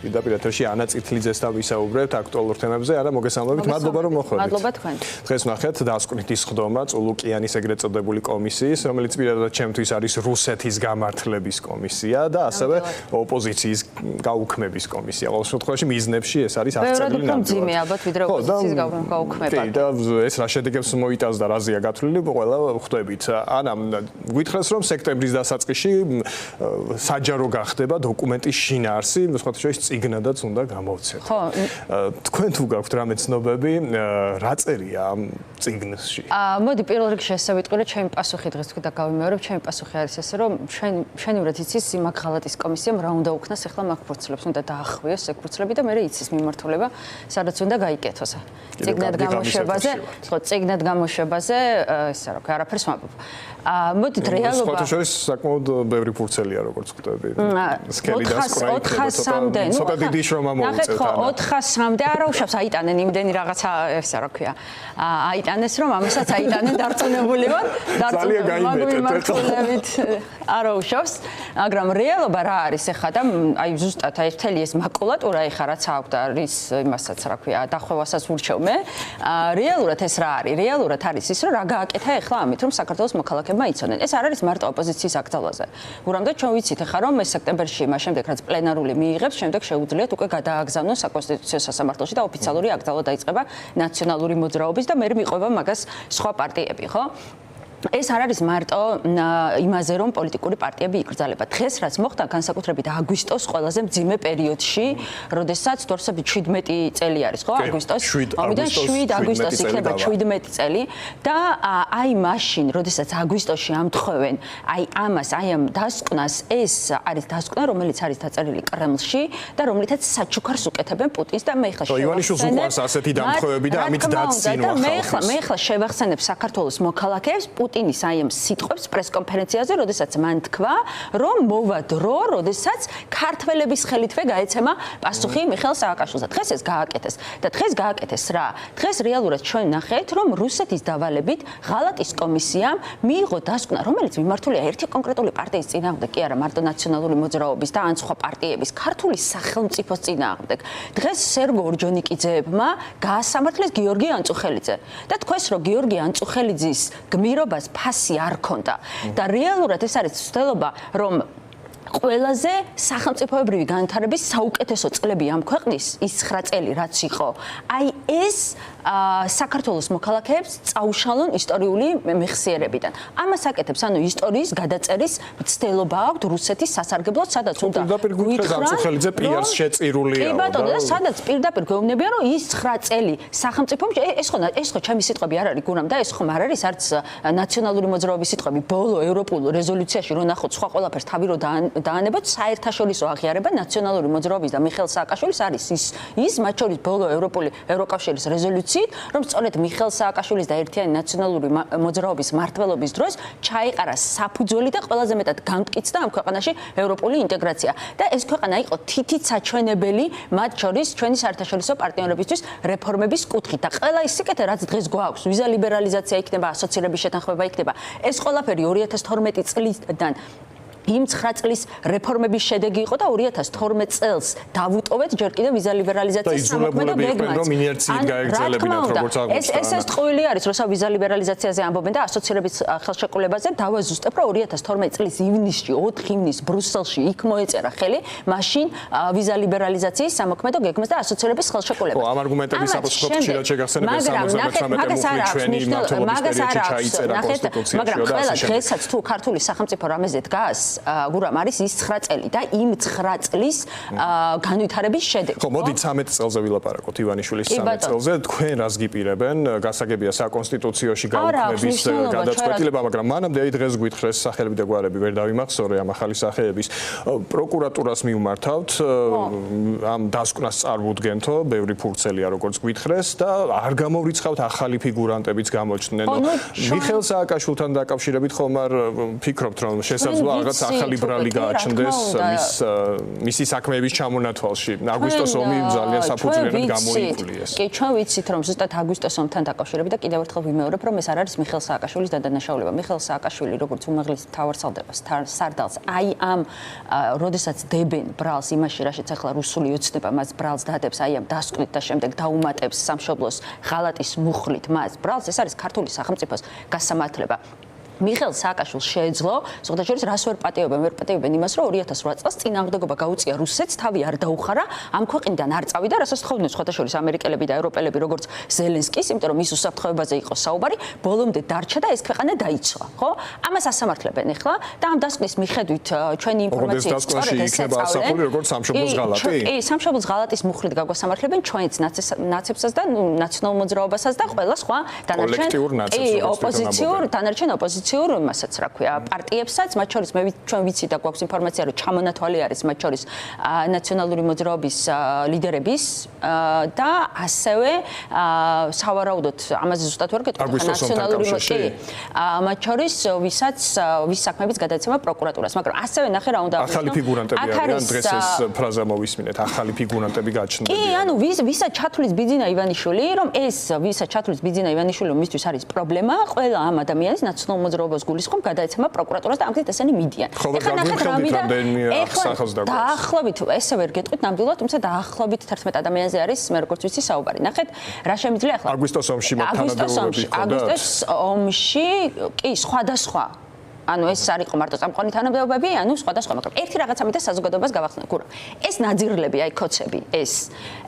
პირდაპირ ეთერში ანა წითლიძესთან ვისაუბრებთ აქტუალურ თემებზე. არა, მოგესალმებით, მადლობა რომ მოხვედით. მადლობა თქვენ. დღეს ვნახეთ დასკვნით ის ხდომა წულუკიანის ეგრეთ წოდებული კომისიის, რომელიც პირადად ჩემთვის არის რუსეთის გამართლების კომისია და ასევე ოპოზიციის გაუქმების კომისია. ყოველ შემთხვევაში მიზნებში ეს არის აღწერილი ნამდვილად. მძიმე ალბათ ვიდრე ოპოზიციის გაუქმება. კი, და ეს რა შედეგებს მოიტანს და რაზეა გათვლილი, ყველა ხვდებით. ანა, გვითხრეს რომ სექტემბრის დასაწყისში საჯარო გახდება დოკუმენტის შინაარსი, სხვათა შორის წიგნადაც უნდა გამოვცეთ. ხო. თქვენ თუ გაქვთ რამე ცნობები, რა წერია ამ წიგნში? მოდი პირველ რიგში ესე ვიტყვი, რომ ჩემი პასუხი დღეს თქვი და გავიმეორებ, ჩვენი პასუხი არის ესე, რომ შენივრად იცის იმაკ ღალატის კომისიამ რა უნდა უქნას, ახლა მაგ ფურცლებს უნდა დაახვიოს ეგ ფურცლები და მე იცის მიმართულება, სადაც უნდა გაიკეთოს. წიგნად გამოშვებაზე, ხო, წიგნად გამოშვებაზე, ისა რა, არაფერს ვამბობ. მოდით რეალობა. სხვათა შორის საკმაოდ ბევრი ფურცელია, როგორც ხვდები. სკელი და სკრაი. 400-მდე. ცოტა დიდი შრომა მოუწევთ. ნახეთ ხო, 400-მდე არა უშავს აიტანენ იმდენი რაღაცა, ისა რა ქვია. აიტანეს რომ ამასაც აიტანენ დარწმუნებული ვარ. დარწმუნებით არა უშავს, მაგრამ რეალობა რა არის ახლა და აი ზუსტად აი მთელი ეს მაკულატურა ეხა რაც აქვს და რის იმასაც რა ქვია, დახვევასაც ურჩევ მე. რეალურად ეს რა არის? რეალურად არის ის, რომ რა გააკეთა ახლა ამით, რომ საქართველოს მოქალაქეებმა იცოდნენ. ეს არ არის მარტო ოპოზიციის აკრძალვაზე. ურამდე ჩვენ ვიცით ახლა რომ ეს სექტემბერში მას შემდეგ რაც პლენარული მიიღებს, შემდეგ შეუძლიათ უკვე გადააგზავნოს საკონსტიტუციო სასამართლოში და ოფიციალური აკრძალვა დაიწყება ნაციონალური მოძრაობის და მე მიყვება მაგას სხვა პარტიები, ხო? ეს არ არის მარტო იმაზე რომ პოლიტიკური პარტიები იკრძალება. დღეს რაც მოხდა განსაკუთრებით აგვისტოს ყველაზე მძიმე პერიოდში, როდესაც თორსები 17 წელი არის, ხო? აგვისტოს. ამიტომ 7 აგვისტოს იქნება 17 წელი და აი მაშინ, როდესაც აგვისტოში ამთხოვენ, აი ამას, აი ამ დასკვნას, ეს არის დასკვნა, რომელიც არის დაწერილი კრემლში და რომლითაც საჩუქარს უკეთებენ პუტინს და მე ხა ივანიშვილს უყვარს ასეთი დამხევები და ამით დაცინვა ხალხს. მე ხა შევახსენებ საქართველოს მოქალაქეებს პუტინის აი ამ სიტყვებს პრესკონფერენციაზე, როდესაც მან თქვა, რომ მოვა დრო, როდესაც ქართველების ხელითვე გაეცემა პასუხი მიხეილ სააკაშვილს. დღეს ეს გააკეთეს და დღეს გააკეთეს რა? დღეს რეალურად ჩვენ ნახეთ, რომ რუსეთის დავალებით ღალატის კომისიამ მიიღო დასკვნა, რომელიც მიმართულია ერთი კონკრეტული პარტიის წინააღმდეგ, კი არა მარტო ნაციონალური მოძრაობის და ან სხვა პარტიების, ქართული სახელმწიფოს წინააღმდეგ. დღეს სერგო ორჯონიკიძეებმა გაასამართლეს გიორგი ანწუხელიძე და თქვენს რომ გიორგი ანწუხელიძის გმირობას ფასი არ ქონდა და რეალურად ეს არის ცდელობა რომ ყველაზე სახელმწიფოებრივი განვითარების საუკეთესო წლები ამ ქვეყნის ის 9 წელი რაც იყო აი ეს საქართველოს მოქალაქეებს წაუშალონ ისტორიული მეხსიერებიდან. ამას აკეთებს ანუ ისტორიის გადაწერის ცდელობა აქვს რუსეთის სასარგებლოდ, სადაც უნდა ანწუხელიძე პიარს შეწირულია. კი ბატონო, და სადაც პირდაპირ გვეუბნებიან რომ ის 9 წელი სახელმწიფომ ეს ხო ჩემი სიტყვები არ არის გურამ და ეს ხომ არ არის არც ნაციონალური მოძრაობის სიტყვები. ბოლო ევროპულ რეზოლუციაში რო ნახოთ სხვა ყველაფერს თავი რო დაანებოთ საერთაშორისო აღიარება ნაციონალური მოძრაობის და მიხეილ სააკაშვილის არის ის მათ შორის ბოლო ევროკავშირის რეზოლუცია რომ სწორედ მიხეილ სააკაშვილის და ერთიანი ნაციონალური მოძრაობის მმართველობის დროს ჩაიყარა საფუძველი და ყველაზე მეტად გამტკიცდა ამ ქვეყანაში ევროპული ინტეგრაცია და ეს ქვეყანა იყო თითით საჩვენებელი მათ შორის ჩვენი საერთაშორისო პარტნიორებისთვის რეფორმების კუთხით და ყველა ის სიკეთე რაც დღეს გვაქვს ვიზა ლიბერალიზაცია იქნება, ასოცირების შეთანხმება იქნება, ეს ყველაფერი 2012 წლიდან იმ 9 წლის რეფორმების შედეგი იყო და 2012 წელს დავუტოვეთ ჯერ კიდევ ვიზა ლიბერალიზაციის სამოქმედო გეგმას. რომ ინერციით გაეგრძელებინათ როგორც აღნიშნა. ეს ტყუილი არის, როცა ვიზა ლიბერალიზაციაზე ამბობენ და ასოცირების ხელშეკრულებაზე დავაზუსტებ, რომ 2012 წლის ივნისში 4 ივნისს ბრიუსელში იქ მოეწერა ხელი, მაშინ ვიზა ლიბერალიზაციის სამოქმედო გეგმას და ასოცირების ხელშეკრულებას. ამ არგუმენტების საფუძვლად ხშირად შეგახსენებენ 73 მუხლი მაგას არ აქვს. მაგრამ ყველა დღესაც თუ ქართული სახელმწიფო რამეზე დგას გურამ არის ის 9 წელი და იმ 9 წლის განვითარების შედეგი. ხო, მოდით 13 წელზე ვილაპარაკოთ ივანიშვილის 13 წელზე. თქვენ რას გიპირებენ? გასაგებია საკონსტიტუციაში გაუქმების გადაწყვეტილება, მაგრამ მანამდე აი დღეს გვითხრეს სახელები და გვარები ვერ დავიმახსოვრე ამ ახალი სახეების. პროკურატურას მიუმართავთ, ამ დასკვნას წარმოუდგენთო, ბევრი ფურცელია როგორც გვითხრეს და არ გამოვრიცხავთ ახალი ფიგურანტებიც გამოჩნდნენ. მიხეილ სააკაშვილთან დაკავშირებით ხომ არ ფიქრობთ რომ შესაძლოა რაღაც ახალი ბრალი გააჩნდეს მისი საქმეების ჩამონათვალში. აგვისტოს ომი ძალიან საფუძვლიანად გამოიკულიეს. კი, ჩვენ ვიცით, რომ ზუსტად აგვისტოს ომთან დაკავშირებით და კიდევ ერთხელ ვიმეორებ, რომ ეს არ არის მიხეილ სააკაშვილის დადანაშაულება. მიხეილ სააკაშვილი, როგორც უმაღლეს მთავარსარდალს, სარდალს, აი ამ როდესაც დებენ ბრალს იმაში, რაშიც ახლა რუსული ოცნება მას ბრალს დადებს, აი ამ დასკვნით და შემდეგ დაუმატებს სამშობლოს ღალატის მუხლით მას ბრალს, ეს არის ქართული სახელმწიფოს გასამართლება. მიხეილ სააკაშვილს შეეძლო, ზოგადად რას ვერ პატიობენ იმას, რომ 2008 წელს წინააღმდეგობა გაუწია რუსეთს, თავი არ დაუხარა, ამ ქვეყნიდან არ წავიდა, რასაც თხოვდნენ სხვადასხვა ამერიკელები და ევროპელები, როგორც ზელენსკის, იმიტომ რომ ის უსაფრთხოებაზე იყო საუბარი, ბოლომდე დარჩა და ეს ქვეყანა დაიცვა, ხო? ამას ასამართლებენ ახლა და ამ დასკვნის მიხედვით ჩვენი ინფორმაციით სწორედ ეს ასახული როგორც სამშობლოს ღალატი. კი, სამშობლოს ღალატის მუხლით გაგვასამართლებენ ჩვენც ნაცებსაც და ნაციონალურ მოძრაობასაც და ყველა სხვა დანარჩენ ოპოზიციურ მასაც რა ქვია პარტიებსაც, მათ შორის ჩვენ ვიცით და გვაქვს ინფორმაცია, რომ ჩამონათვალი არის მათ შორის ნაციონალური მოძრაობის ლიდერების და ასევე სავარაუდოდ ამაზე ზუსტად ვერ გეტყვი ნაციონალური მოძრაობის მათ შორის ვის საქმეების გადაცემა პროკურატურას, მაგრამ ასევე ნახე რა უნდა ახალი ფიგურანტები არიან დღეს ეს ფრაზა მოვისმინეთ, ახალი ფიგურანტები გაჩნდებიან. კი, ანუ ვისაც ჩათვლის ბიძინა ივანიშვილი, რომ ეს ვისაც ჩათვლის ბიძინა ივანიშვილი, რომ მისთვის არის პრობლემა, ყველა ამ ადამიანის ნაციონალურ მოძრაობას გულისხმობ გადაეცემა პროკურატურას და ამით ესენი მიდიან. ეხლა ნახეთ დაახლოებით ესე ვერ გეტყვით ნამდვილად, თუმცა დაახლოებით 11 ადამიანზე არის მე როგორც ვიცი საუბარი. ნახეთ რა შემიძლია ახლა აგვისტოს ომში თანამდებობები ხო და აგვისტოს ომში კი სხვადასხვა ანუ ეს არ იყო მარტო წამყვანი თანამდებობები, ანუ სხვადასხვა, მაგრამ ერთი რაღაცა მინდა საზოგადოებას გავახსნათ, გურა. ეს ნაძირლები, აი კოცები,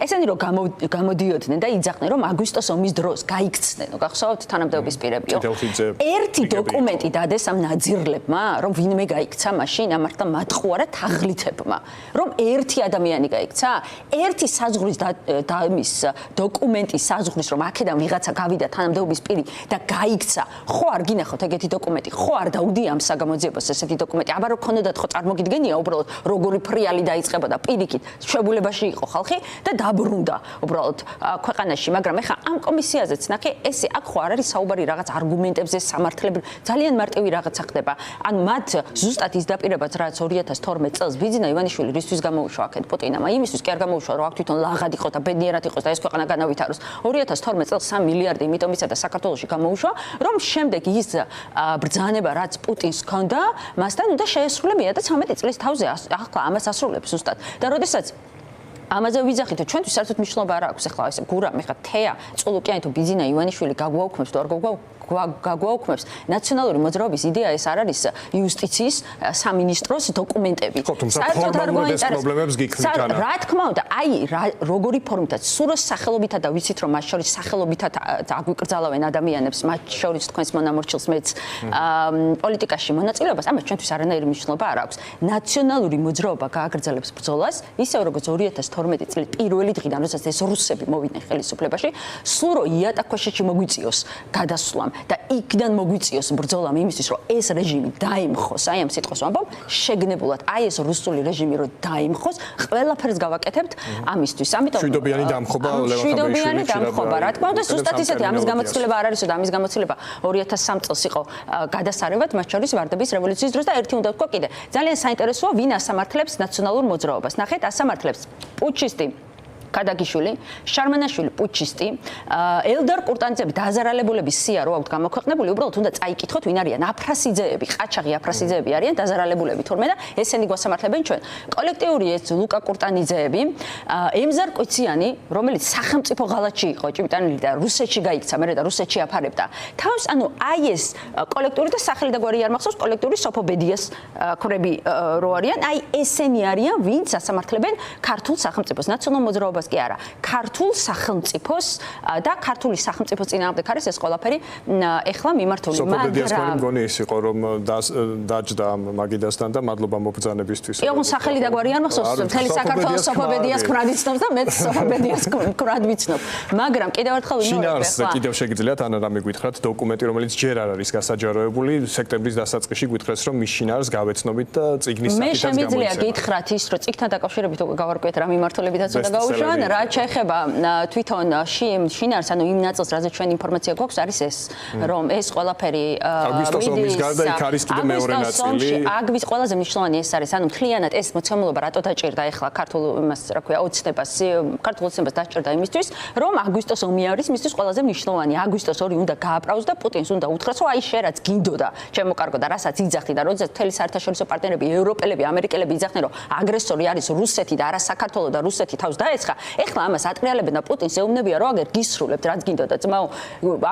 ესენი რომ გამოდიოდნენ და იძახდნენ, რომ აგვისტოს ომის დროს გაიქცნენ, გახსოვთ თანამდებობის პირებიო. ერთი დოკუმენტი დადეს ამ ნაძირლებმა, რომ ვინმე გაიქცა მაშინ, ამართლა მათყუარა თაღლითებმა, რომ ერთი ადამიანი გაიქცა, ერთი საზღვრის დამის დოკუმენტის საზღვრის, რომ აქედან ვიღაცა გავიდა თანამდებობის პირი და გაიქცა, ხო არ გინახავთ ეგეთი დოკუმენტი, ხო არ დაუდი ამ საგამოძიებას ესეთი დოკუმენტი. აბა რო ქონოდათ ხო წარმოგიდგენია უბრალოდ როგორი ფრიალი დაიწყებოდა პირიქით შებულებაში იყო ხალხი და დაბრუნდა უბრალოდ ქვეყანაში, მაგრამ ეხა ამ კომისიაზეც ნახე ესე აქ ხო არ არის საუბარი რაღაც არგუმენტებზე სამართლებრივ ძალიან მარტივი რაღაცა ხდება. ანუ მათ ზუსტად ის დაპირებაც რაც 2012 წელს ბიძინა ივანიშვილი რისთვის გამოუშვა აქეთ პუტინამ, იმისთვის კი არ გამოუშვა რომ აქ თვითონ ლაღად იყოს და ბედნიერად იყოს და ეს ქვეყანა განავითაროს. 2012 წელს 3 მილიარდი იმიტომ ისა და საქართველოში გამოუშვა, რომ შემდეგ ის ბრძანება რაც პუტინს ჰქონდა, მასთან უნდა შეესრულებინა და 13 წლის თავზე ახლა ამას ასრულებს ზუსტად. და როდესაც ამაზე ვიძახით, ჩვენთვის საერთოდ მნიშვნელობა არ აქვს ახლა ეს გურამ, ეხლა თეა წულუკიანი თუ ბიძინა ივანიშვილი გაგვაუქმებს თუ არ გაგვაუქმებს ნაციონალური მოძრაობის იდეა ეს არ არის იუსტიციის სამინისტროს დოკუმენტები. საერთოდ არ პრობლემებს გიქმნით. რა თქმა უნდა, აი როგორი ფორმითაც სუროს სახელობითად და ვიცით რომ მათ შორის სახელობითად აგვიკრძალავენ ადამიანებს, მათ შორის თქვენს მონამორჩილს მეც პოლიტიკაში მონაწილეობას, ამას ჩვენთვის არანაირი მნიშვნელობა არ აქვს. ნაციონალური მოძრაობა გააგრძელებს ბრძოლას, ისევ როგორც 2012 წლის პირველი დღიდან, როდესაც ეს რუსები მოვიდნენ ხელისუფლებაში, სულ რო იატაკქვეშეთში მოგვიწიოს გადასვლამ და იქიდან მოგვიწიოს ბრძოლამ იმისთვის, რომ ეს რეჟიმი დაიმხოს, აი ამ სიტყვის ვამბობ, შეგნებულად, აი ეს რუსული რეჟიმი რომ დაიმხოს, ყველაფერს გავაკეთებთ ამისთვის. ამიტომ შვიდობიანი დამხობა შვიდობიანი დამხობა, რა თქმა უნდა, ზუსტად ისეთი ამის გამოცდილება არ არისო და ამის გამოცდილება 2003 წელს იყო გადასარევად, მათ შორის ვარდების რევოლუციის დროს და ერთი უნდა ვთქვა კიდე. ძალიან საინტერესოა, ვინ ასამართლებს ნაციონალურ მოძრაობას. ნახეთ, ასამართლებს პუჩისტი კადაგიშვილი, შარმანაშვილი პუჩისტი, ელდარ კურტანიძეები დაზარალებულების სია რო აქვთ გამოქვეყნებული, უბრალოდ უნდა წაიკითხოთ ვინ არიან აფრასიძეები, ყაჩაღი აფრასიძეები არიან დაზარალებულები თურმე და ესენი გვასამართლებენ ჩვენ. კოლექტიური ეს ლუკა კურტანიძეები, ემზარ კვიციანი, რომელიც სახელმწიფო ღალატში იყო ჭვიტანილი და რუსეთში გაიქცა, მერე და რუსეთში აფარებდა. თავს ანუ აი ეს კოლექტიური და სახელი და გვარი არ მახსოვს, კოლექტიური სოფობედიას ქრები რო არიან, აი ესენი არიან, ვინც ასამართლებენ ქართულ სახელმწიფოს ნაციონალურ მოძრაობას კი არა, ქართულ სახელმწიფოს და ქართული სახელმწიფოს წინააღმდეგ არის ეს ყველაფერი ეხლა მიმართული. სოფობედიას მე მგონი ის იყო რომ დაჯდა მაგიდასთან და მადლობა მობრძანებისთვის. იყო სახელი და გვარი არ მახსოვს, მთელი საქართველოს სოფობედიას ქრად იცნობს და მეც სოფობედიას ქრად ვიცნობ. მაგრამ კიდევ ერთხელ ვიმეორებ ახლა. კიდევ შეგიძლიათ ან რამე გითხრათ დოკუმენტი რომელიც ჯერ არ არის გასაჯაროებული, სექტემბრის დასაწყისში გითხრეს რომ მის შინაარს გავეცნობით და წიგნის საკითხიც გამოიცა. მე შემიძლია გითხრათ ის რომ წიგნთან დაკავშირებით გავარკვიეთ რა მიმართულებითაც უნდა გაუშვა. თვითონ რაც შეეხება თვითონ შინაარს, ანუ იმ ნაწილს, რაზე ჩვენ ინფორმაცია გვაქვს, არის ეს, რომ ეს ყველაფერი აგვისტოს ომის გარდა იქ არის კიდე მეორე ნაწილი. აგვის ყველაზე მნიშვნელოვანი ეს არის, ანუ მთლიანად ეს მოცემულობა რატო დაჭირდა ახლა ქართულ იმას, რა ქვია, ოცნებას, ქართულ ოცნებას დაჭირდა იმისთვის, რომ აგვისტოს ომი არის მისთვის ყველაზე მნიშვნელოვანი. აგვისტოს ორი უნდა გააბრაუს და პუტინს უნდა უთხრას, რომ აი შენ რაც გინდოდა, ჩემო კარგო და რასაც იძახდი და როდესაც მთელი საერთაშორისო პარტნიორები, ევროპელები, ამერიკელები იძახდნენ, რომ აგრესორი არის რუსეთი და არა საქართველო და რუსეთი თავს დაეცხა, ეხლა ამას ატყიალებენ და პუტინს ეუბნებია, რომ აგერ გისრულებთ, რაც გინდოდა, ძმაო,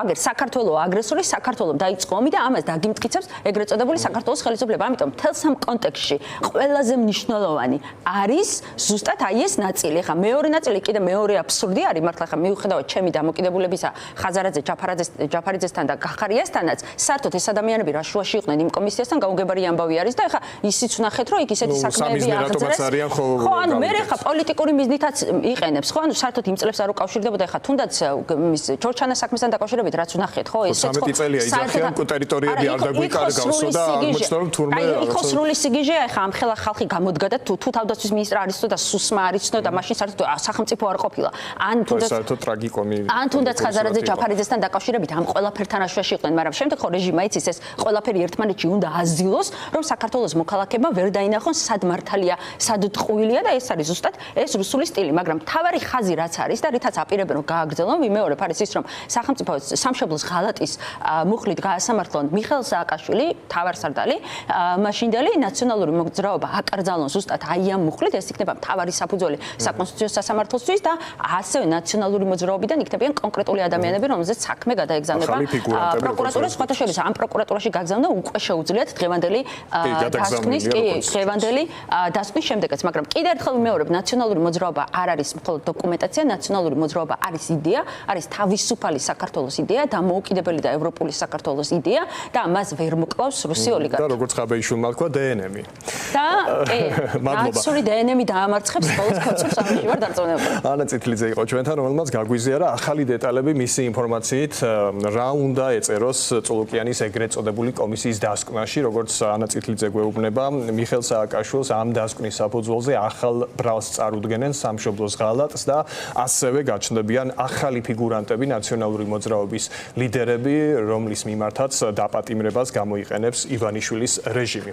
აგერ საქართველო აგრესორი, საქართველომ დაიწყო ომი და ამას დაგიმტკიცებს ეგრეთ წოდებული საქართველოს ხელისუფლება. ამიტომ მთელს ამ კონტექსტში ყველაზე მნიშვნელოვანი არის ზუსტად აი ეს ნაწილი. ეხლა მეორე ნაწილი კიდე მეორე აბსურდი არის, მართლა ეხლა მიუხედავად ჩემი დამოკიდებულებისა ხაზარაძე, ჯაფარიძესთან და გახარიასთანაც, საერთოდ ეს ადამიანები რა შუაში იყვნენ იმ კომისიასთან, გაუგებარი ამბავი არის და ეხლა ისიც ვნახეთ, რომ იქ ისეთი საქმეები აღწერეს. ხო, ანუ მე ეხლა პოლიტიკური მიზნითაც იყენებს, ხო, ანუ საერთოდ იმ წლებს არ უკავშირდებოდა, ეხლა თუნდაც მის ჩორჩანას საქმესთან დაკავშირებით რაც ვნახეთ, ხო, ესეც ხო. 13 წელია იძახიან, ტერიტორიები არ დაგვიკარგავსო და აღმოჩნდა რომ თურმე აი, ხო სრული სიგიჟეა, ეხლა ამ ხელა ხალხი გამოდგა და თუ თავდაცვის მინისტრ არისო და სუსმა არისო და მაშინ საერთოდ სახელმწიფო არ ყოფილა. ან თუნდაც საერთოდ ტრაგიკომი. ან თუნდაც ხაზარაძე ჯაფარიძესთან დაკავშირებით ამ ყველაფერთან აშუაში იყვნენ, მაგრამ შემდეგ ხო რეჟიმმა იცის ეს ყველაფერი ერთმანეთში უნდა აზილოს, რომ საქართველოს მოქალაქეებმა ვერ დაინახონ სად მართალია, სად ტყუილია და ეს არის ზუსტად ეს რუსული სტილი, მაგრამ თავარი ხაზი რაც არის და რითაც აპირებენ რომ გააგრძელონ, ვიმეორებ არის ის, რომ სახელმწიფო სამშობლოს ღალატის მუხლით გაასამართლონ მიხეილ სააკაშვილი, თავარსარდალი, მაშინდელი ნაციონალური მოძრაობა აკრძალონ ზუსტად აი ამ მუხლით, ეს იქნება მთავარი საფუძველი საკონსტიტუციო სასამართლოსთვის და ასევე ნაციონალური მოძრაობიდან იქნებიან კონკრეტული ადამიანები, რომელზეც საქმე გადაეგზავნება პროკურატურის სხვათა შორის ამ პროკურატურაში გაგზავნა უკვე შეუძლიათ დღევანდელი დასკვნის შემდეგაც, მაგრამ კიდევ ერთხელ ვიმეორებ, ნაციონალური მოძრაობა არ არის მხოლოდ დოკუმენტაცია, ნაციონალური მოძრაობა არის იდეა, არის თავისუფალი საქართველოს იდეა, დამოუკიდებელი და ევროპული საქართველოს იდეა და მას ვერ მოკლავს რუსი ოლიგარქი. და როგორც ხაბეიშვილმა თქვა, DNM-ი. და ნაციონალური DNM-ი დაამარცხებს ბოლოს კაცებს ამაში ვარ დარწმუნებული. ანა წითლიძე იყო ჩვენთან, რომელმაც გაგვიზიარა ახალი დეტალები მისი ინფორმაციით, რა უნდა ეწეროს წულუკიანის ეგრეთ წოდებული კომისიის დასკვნაში, როგორც ანა წითლიძე გვეუბნება, მიხეილ სააკაშვილს ამ დასკვნის საფუძველზე ახალ ბრალს წარუდგენენ სამშობლოს ღალატს და ასევე გაჩნდებიან ახალი ფიგურანტები, ნაციონალური მოძრაობის ლიდერები, რომლის მიმართაც დაპატიმრებას გამოიყენებს ივანიშვილის რეჟიმი.